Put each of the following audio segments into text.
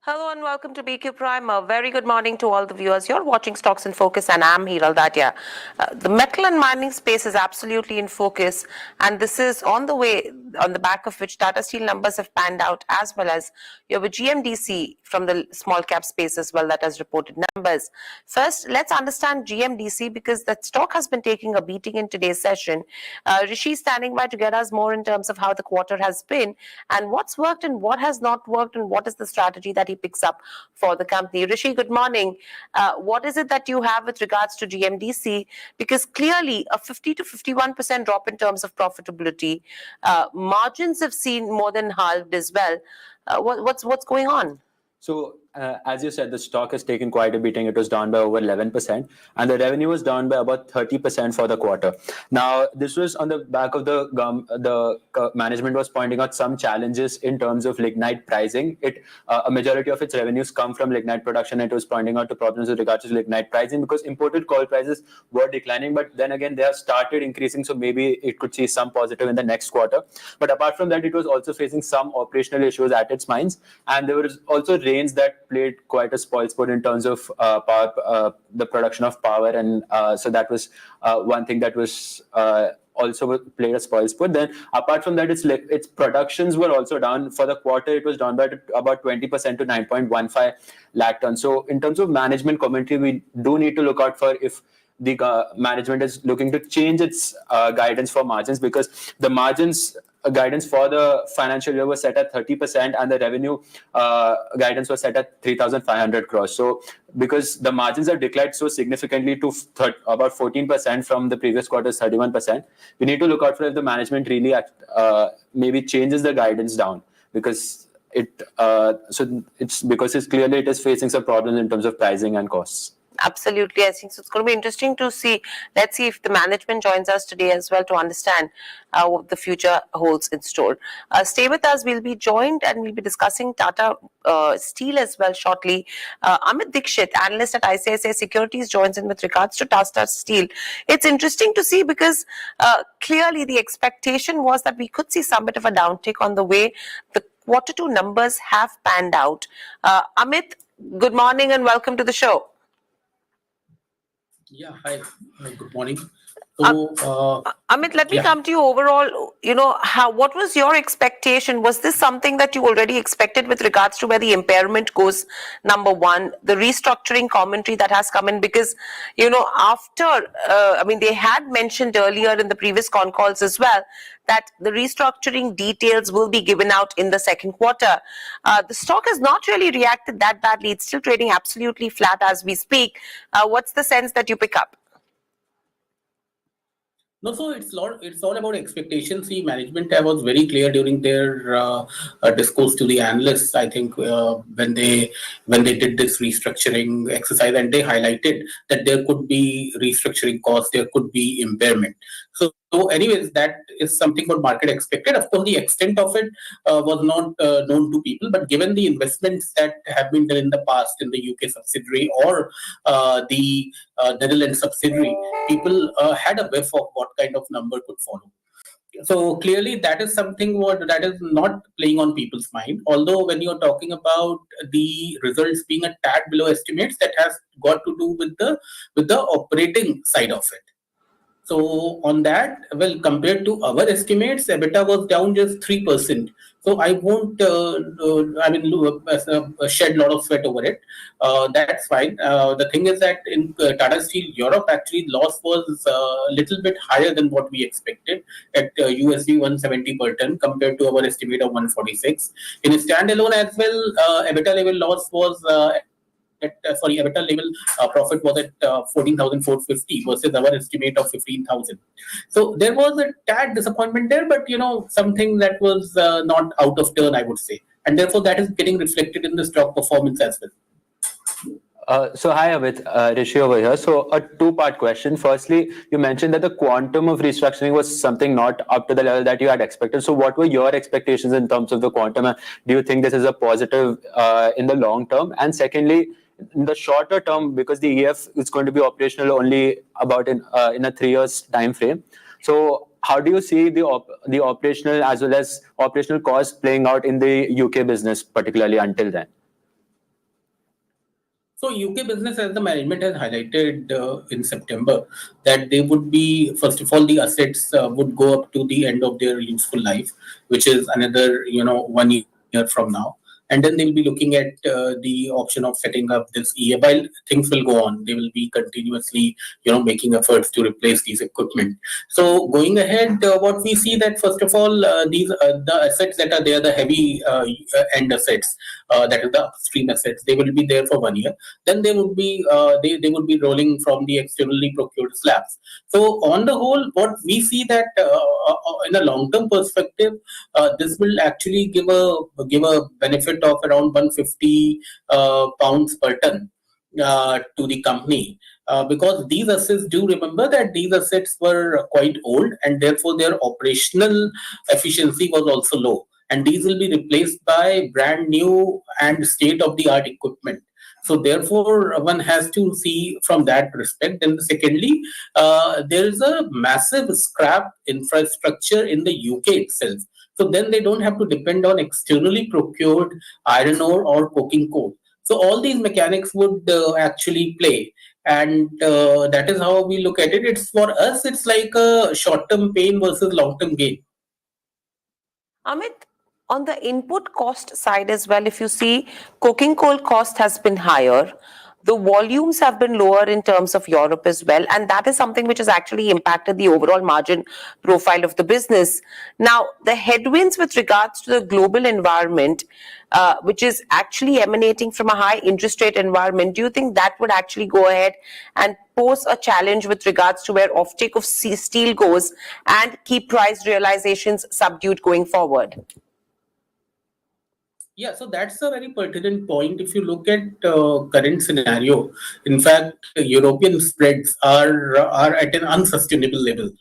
Hello and welcome to BQ Prime. A very good morning to all the viewers. You're watching Stocks in Focus and I'm Hiral Datia. The metal and mining space is absolutely in focus, and this is on the way, on the back of which Tata Steel numbers have panned out, as well as you have a GMDC from the small cap space as well that has reported numbers. First, let's understand GMDC because that stock has been taking a beating in today's session. Rishi is standing by to get us more in terms of how the quarter has been and what's worked and what has not worked and what is the strategy that he picks up for the company. Rishi, good morning. What is it that you have with regards to GMDC? Because clearly a 50 to 51% drop in terms of profitability. Margins have seen more than halved as well. What's going on? So, as you said, the stock has taken quite a beating. It was down by over 11%, and the revenue was down by about 30% for the quarter. Now, this was on the back of the management was pointing out some challenges in terms of lignite pricing. A majority of its revenues come from lignite production. It was pointing out to problems with regards to lignite pricing because imported coal prices were declining, but then again they have started increasing. So maybe it could see some positive in the next quarter. But apart from that, it was also facing some operational issues at its mines, and there was also rains that played quite a spoilsport in terms of the production of power, and so that was one thing that was also played a spoilsport. Then apart from that, its productions were also down for the quarter. It was down by about 20% to 9.15 lakh tons. So in terms of management commentary, we do need to look out for if the management is looking to change its guidance for margins, because the margins guidance for the financial year was set at 30% and the revenue guidance was set at 3,500 crores. So because the margins have declined so significantly to about 14% from the previous quarter's 31%, we need to look out for if the management really maybe changes the guidance down, because it's clearly it is facing some problems in terms of pricing and costs. Absolutely. I think so. It's going to be interesting to see. Let's see if the management joins us today as well to understand what the future holds in store. Stay with us. We'll be joined and we'll be discussing Tata Steel as well shortly. Amit Dixit, analyst at ICICI Securities, joins in with regards to Tata Steel. It's interesting to see because clearly the expectation was that we could see some bit of a downtick on the way the quarter two numbers have panned out. Amit, good morning and welcome to the show. Yeah, hi. Good morning. So, Amit, let me come to you overall. What was your expectation? Was this something that you already expected with regards to where the impairment goes? Number one, the restructuring commentary that has come in because, they had mentioned earlier in the previous con calls as well that the restructuring details will be given out in the second quarter. The stock has not really reacted that badly. It's still trading absolutely flat as we speak. What's the sense that you pick up? No, so it's all about expectations. See, management was very clear during their discourse to the analysts. I think when they did this restructuring exercise, and they highlighted that there could be restructuring costs, there could be impairment. So anyways, that is something what market expected. Of course, the extent of it was not known to people, but given the investments that have been done in the past in the UK subsidiary or the Netherlands subsidiary, people had a whiff of what kind of number could follow. So clearly that is something that is not playing on people's mind. Although when you're talking about the results being a tad below estimates, that has got to do with the operating side of it. So on that, well, compared to our estimates, EBITDA was down just 3%. So I won't, shed a lot of sweat over it. That's fine. The thing is that in Tata Steel Europe, actually, loss was a little bit higher than what we expected at USD 170 per ton compared to our estimate of 146. In standalone as well, EBITDA level loss was EBITDA level profit was at 14,450 versus our estimate of 15,000. So there was a tad disappointment there, but something that was not out of turn, I would say, and therefore that is getting reflected in the stock performance as well. So hi Amit, Rishi over here. So a two-part question. Firstly, you mentioned that the quantum of restructuring was something not up to the level that you had expected. So what were your expectations in terms of the quantum? Do you think this is a positive in the long term? And secondly, in the shorter term, because the EF is going to be operational only about in a 3 years time frame. So how do you see the operational as well as operational costs playing out in the UK business, particularly until then? So UK business, as the management has highlighted in September, that they would be, first of all, the assets would go up to the end of their useful life, which is another 1 year from now, and then they'll be looking at the option of setting up this EA. While things will go on, they will be continuously making efforts to replace these equipment. So going ahead, what we see that first of all, these the assets that are there, the heavy end assets, that is the upstream assets, they will be there for 1 year. Then they would be rolling from the externally procured slabs. So on the whole, what we see that in a long term perspective, this will actually give a benefit of around 150 pounds per ton to the company. Because these assets, do remember that these assets were quite old, and therefore their operational efficiency was also low. And these will be replaced by brand new and state of the art equipment. So therefore, one has to see from that respect. And secondly, there is a massive scrap infrastructure in the UK itself. So then they don't have to depend on externally procured iron ore or coking coal. So all these mechanics would actually play. And that is how we look at it. It's for us, it's like a short-term pain versus long-term gain. Amit, on the input cost side as well, if you see, coking coal cost has been higher. The volumes have been lower in terms of Europe as well, and that is something which has actually impacted the overall margin profile of the business. Now, the headwinds with regards to the global environment, which is actually emanating from a high interest rate environment, do you think that would actually go ahead and pose a challenge with regards to where offtake of steel goes and keep price realizations subdued going forward? Yeah, so that's a very pertinent point. If you look at current scenario, in fact, European spreads are at an unsustainable level.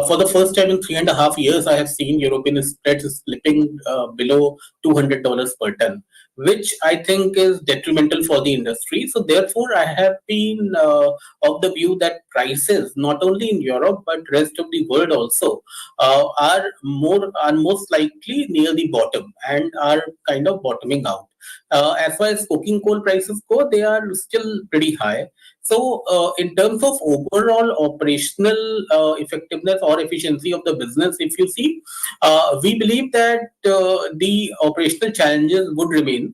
For the first time in 3.5 years, I have seen European spreads slipping below $200 per ton, which I think is detrimental for the industry. So therefore, I have been of the view that prices, not only in Europe but rest of the world also, are most likely near the bottom and are kind of bottoming out. As far as coking coal prices go, they are still pretty high. So, in terms of overall operational effectiveness or efficiency of the business, if you see, we believe that the operational challenges would remain.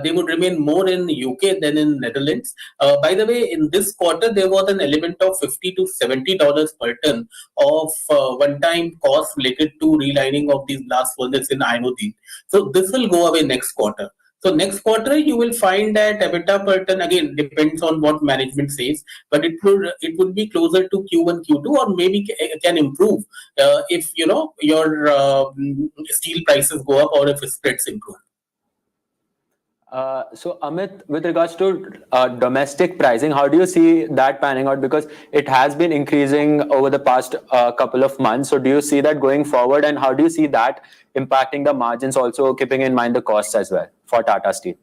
They would remain more in UK than in Netherlands. By the way, in this quarter, there was an element of $50 to $70 per ton of one-time cost related to relining of these blast furnaces in iodine. So this will go away next quarter. So next quarter, you will find that EBITDA per ton again depends on what management says, but it would be closer to Q1, Q2, or maybe can improve if your steel prices go up or if spreads improve. So Amit, with regards to domestic pricing, how do you see that panning out? Because it has been increasing over the past couple of months. So do you see that going forward, and how do you see that impacting the margins, also keeping in mind the costs as well for Tata Steel?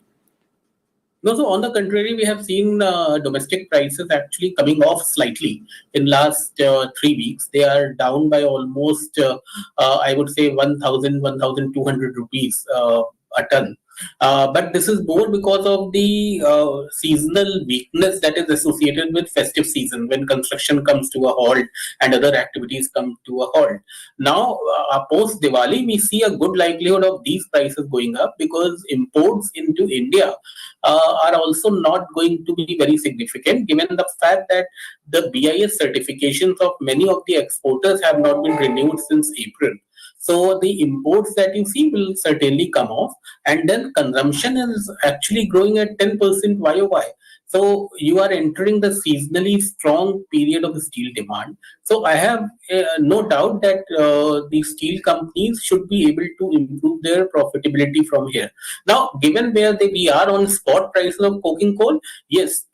No, so on the contrary, we have seen domestic prices actually coming off slightly in last 3 weeks. They are down by almost, I would say, 1,200 rupees a ton. But this is more because of the seasonal weakness that is associated with festive season when construction comes to a halt and other activities come to a halt. Now, post Diwali, we see a good likelihood of these prices going up because imports into India are also not going to be very significant given the fact that the BIS certifications of many of the exporters have not been renewed since April. So the imports that you see will certainly come off, and then consumption is actually growing at 10% YOY. So you are entering the seasonally strong period of the steel demand. So I have no doubt that the steel companies should be able to improve their profitability from here. Now, given where we are on spot prices of coking coal, yes,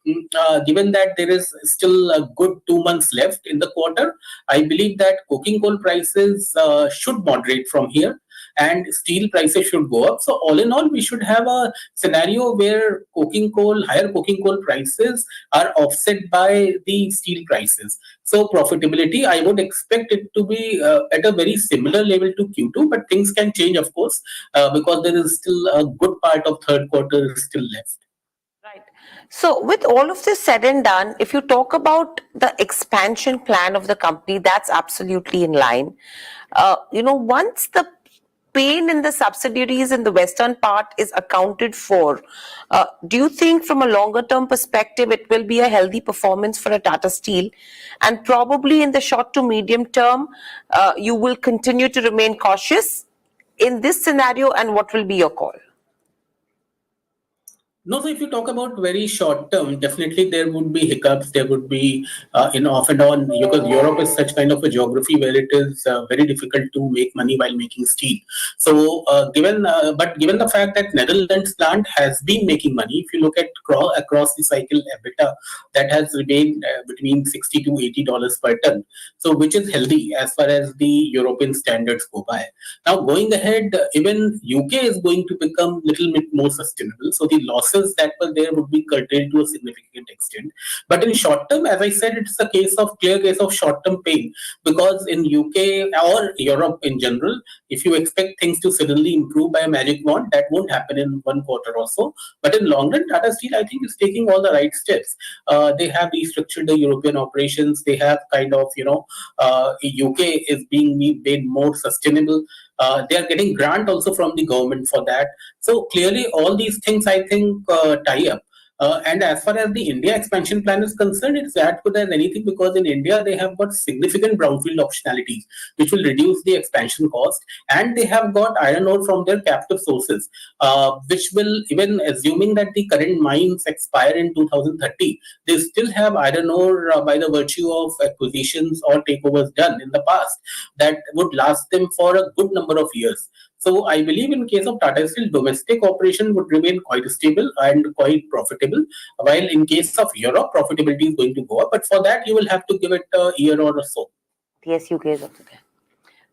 given that there is still a good 2 months left in the quarter, I believe that coking coal prices should moderate from here and steel prices should go up. So all in all, we should have a scenario where higher coking coal prices are offset by the steel prices. So profitability, I would expect it to be at a very similar level to Q2, but things can change, of course, because there is still a good part of third quarter still left. Right. So, with all of this said and done, if you talk about the expansion plan of the company, that's absolutely in line. Once the pain in the subsidiaries in the western part is accounted for, do you think from a longer term perspective it will be a healthy performance for a Tata Steel? And probably in the short to medium term, you will continue to remain cautious in this scenario, and what will be your call? No, so if you talk about very short term, definitely there would be hiccups. There would be in off and on, because Europe is such kind of a geography where it is very difficult to make money while making steel. So given the fact that Netherlands plant has been making money, if you look at across the cycle EBITDA, that has remained between $60 to $80 per ton. So which is healthy as far as the European standards go by. Now going ahead, even UK is going to become little bit more sustainable. So the losses that were there would be curtailed to a significant extent. But in short term, as I said, it's a clear case of short term pain, because in UK or Europe in general, if you expect things to suddenly improve by a magic wand, that won't happen in 1 quarter or so. But in long run, Tata Steel, I think, is taking all the right steps. They have restructured the European operations. They have kind of, UK is being made more sustainable. They are getting grant also from the government for that. So clearly, all these things, I think, tie up. And as far as the India expansion plan is concerned, it's that good as anything, because in India they have got significant brownfield optionalities, which will reduce the expansion cost, and they have got iron ore from their captive sources, which will, even assuming that the current mines expire in 2030, they still have iron ore by the virtue of acquisitions or takeovers done in the past that would last them for a good number of years. So I believe in case of Tata Steel, domestic operation would remain quite stable and quite profitable, while in case of Europe, profitability is going to go up. But for that, you will have to give it a year or so. Yes, UK is up to there.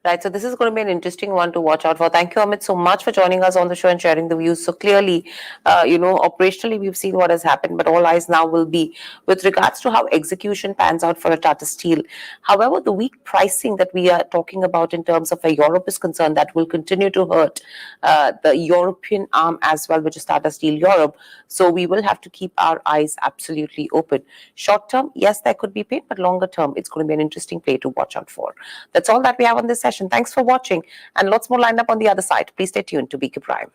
Right, so this is going to be an interesting one to watch out for. Thank you, Amit, so much for joining us on the show and sharing the views. So clearly, operationally, we've seen what has happened, but all eyes now will be with regards to how execution pans out for a Tata Steel. However, the weak pricing that we are talking about in terms of where Europe is concerned, that will continue to hurt the European arm as well, which is Tata Steel Europe. So we will have to keep our eyes absolutely open. Short term, yes, there could be pain, but longer term, it's going to be an interesting play to watch out for. That's all that we have on this session. Thanks for watching, and lots more lined up on the other side. Please stay tuned to BK Prime.